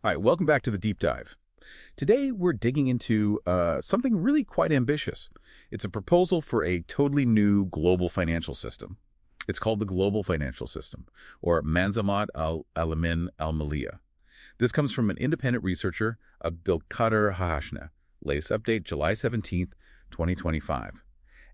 All right, welcome back to the deep dive. Today, we're digging into something really quite ambitious. It's a proposal for a totally new global financial system. It's called the Global Financial System, or Manظومة العالمين المالية. This comes from an independent researcher, Abdelkader Hahashna. Latest update, July 17th, 2025.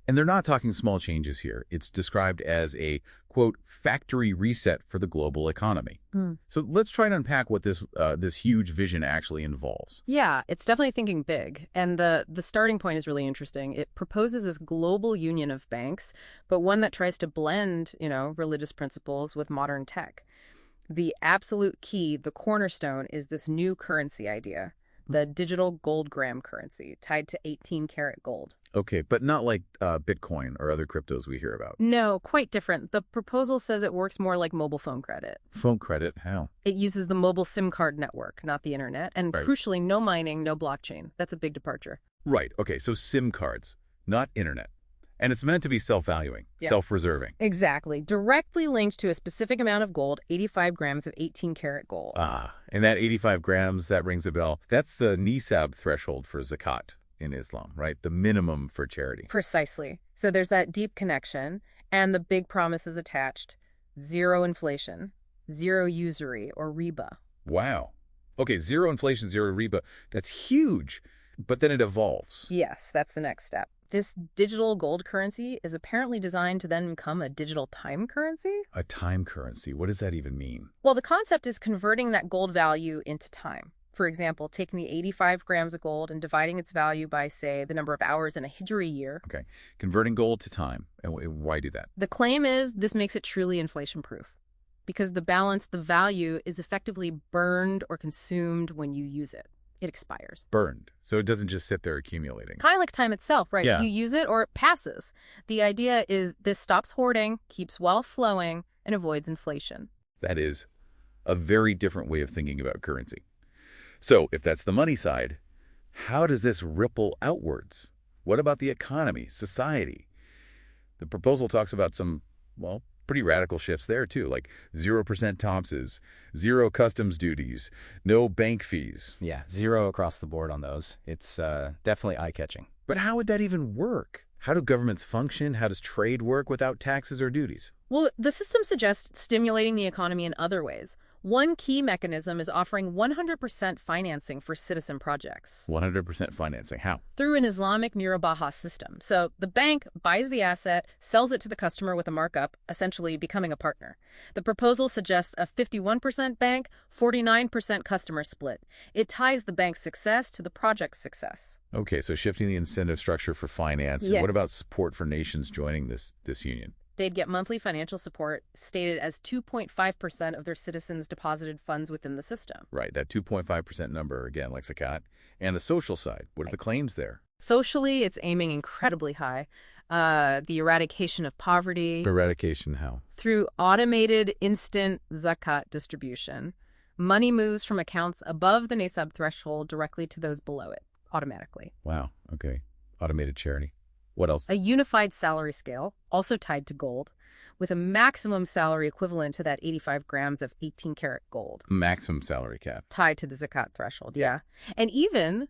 And they're not talking small changes here. It's described as a, quote, factory reset for the global economy. So let's try and unpack what this huge vision actually involves. Yeah, it's definitely thinking big. And the starting point is really interesting. It proposes this global union of banks, but one that tries to blend, religious principles with modern tech. The absolute key, the cornerstone, is this new currency idea, the digital gold gram currency tied to 18-karat gold. Okay, but not like Bitcoin or other cryptos we hear about. No, quite different. The proposal says it works more like mobile phone credit. Phone credit? How? It uses the mobile SIM card network, not the internet. And Right. crucially, no mining, no blockchain. That's a big departure. Right, okay, so SIM cards, not internet. And it's meant to be self-valuing, Yeah. self-reserving. Exactly. Directly linked to a specific amount of gold, 85 grams of 18-karat gold. And that 85 grams, that rings a bell. That's the nisab threshold for zakat in Islam, right? The minimum for charity. Precisely. So there's that deep connection, and the big promises attached. Zero inflation, zero usury or riba. Wow. Okay, zero inflation, zero riba. That's huge. But then it evolves. Yes, that's the next step. This digital gold currency is apparently designed to then become a digital time currency. A time currency. What does that even mean? Well, the concept is converting that gold value into time. For example, taking the 85 grams of gold and dividing its value by, say, the number of hours in a Hijri year. Okay, converting gold to time. And why do that? The claim is this makes it truly inflation-proof because the balance, the value, is effectively burned or consumed when you use it. It expires. Burned. So it doesn't just sit there accumulating. Kind of like time itself, right? Yeah. You use it or it passes. The idea is this stops hoarding, keeps wealth flowing, and avoids inflation. That is a very different way of thinking about currency. So if that's the money side, how does this ripple outwards? What about the economy, society? The proposal talks about some, well, pretty radical shifts there too, like 0% taxes, zero customs duties, no bank fees. Yeah, zero across the board on those. It's definitely eye-catching. But how would that even work? How do governments function? How does trade work without taxes or duties? Well, the system suggests stimulating the economy in other ways. One key mechanism is offering 100% financing for citizen projects 100% financing. How? through an Islamic murabaha system. So the bank buys the asset, sells it to the customer with a markup, essentially becoming a partner. The proposal suggests a 51% bank, 49% customer split. It ties the bank's success to the project's success. Okay, so shifting the incentive structure for finance. Yeah. What about support for nations joining this union? They'd get monthly financial support stated as 2.5% of their citizens' deposited funds within the system. Right, that 2.5% number, again, like zakat. And the social side, what are the claims there? Socially, it's aiming incredibly high. The eradication of poverty Eradication, how? through automated instant zakat distribution. Money moves from accounts above the nisab threshold directly to those below it, automatically. Wow, okay. Automated charity. What else? A unified salary scale, also tied to gold, with a maximum salary equivalent to that 85 grams of 18-karat gold, Maximum salary cap. tied to the zakat threshold, yeah. And even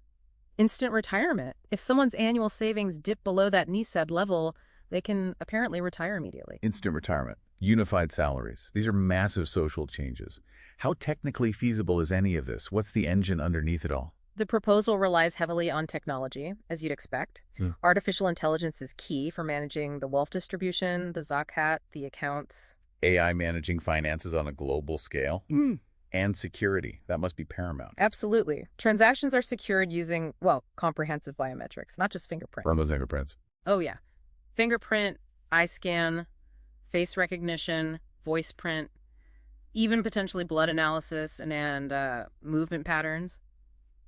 instant retirement. If someone's annual savings dip below that nisab level, they can apparently retire immediately. Instant retirement. Unified salaries. These are massive social changes. How technically feasible is any of this? What's the engine underneath it all? The proposal relies heavily on technology, as you'd expect. Artificial intelligence is key for managing the wealth distribution, the zakat, the accounts. AI managing finances on a global scale. And security. That must be paramount. Absolutely. Transactions are secured using, well, comprehensive biometrics, not just fingerprint. From those fingerprints. Oh, yeah. Fingerprint, eye scan, face recognition, voice print, even potentially blood analysis and movement patterns.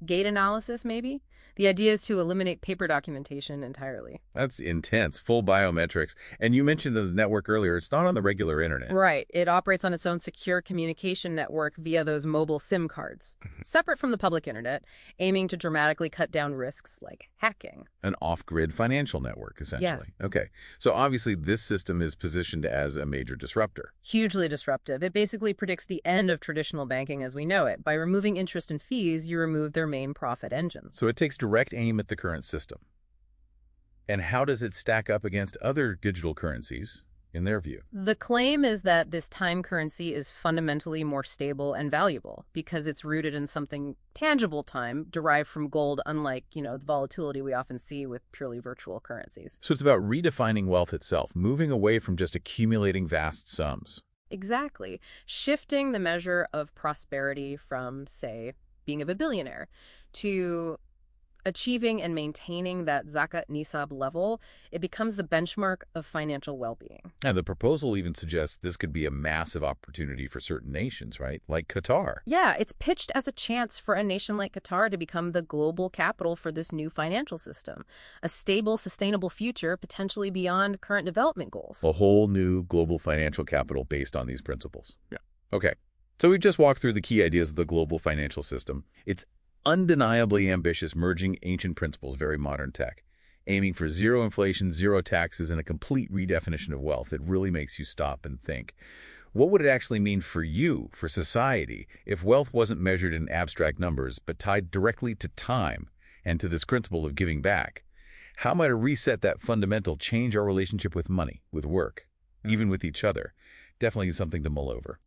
Gate analysis, maybe? The idea is to eliminate paper documentation entirely. That's intense, full biometrics. And you mentioned the network earlier. It's not on the regular internet. Right. It operates on its own secure communication network via those mobile SIM cards, separate from the public internet, aiming to dramatically cut down risks like hacking. An off-grid financial network, essentially. Yeah. Okay. So obviously this system is positioned as a major disruptor. Hugely disruptive. It basically predicts the end of traditional banking as we know it. By removing interest and fees, you remove their main profit engines. So it takes direct aim at the current system. And how does it stack up against other digital currencies, in their view? The claim is that this time currency is fundamentally more stable and valuable because it's rooted in something tangible time derived from gold, unlike, the volatility we often see with purely virtual currencies. So it's about redefining wealth itself, moving away from just accumulating vast sums. Exactly. Shifting the measure of prosperity from, say, being a billionaire to achieving and maintaining that zakat nisab level. It becomes the benchmark of financial well-being. And the proposal even suggests this could be a massive opportunity for certain nations, right? Like Qatar. Yeah, it's pitched as a chance for a nation like Qatar to become the global capital for this new financial system. A stable, sustainable future potentially beyond current development goals. A whole new global financial capital based on these principles. Yeah. Okay. So we've just walked through the key ideas of the global financial system. It's undeniably ambitious, merging ancient principles, very modern tech, aiming for zero inflation, zero taxes, and a complete redefinition of wealth. It really makes you stop and think. What would it actually mean for you, for society, if wealth wasn't measured in abstract numbers, but tied directly to time and to this principle of giving back? How might a reset that fundamental change our relationship with money, with work, even with each other? Definitely something to mull over.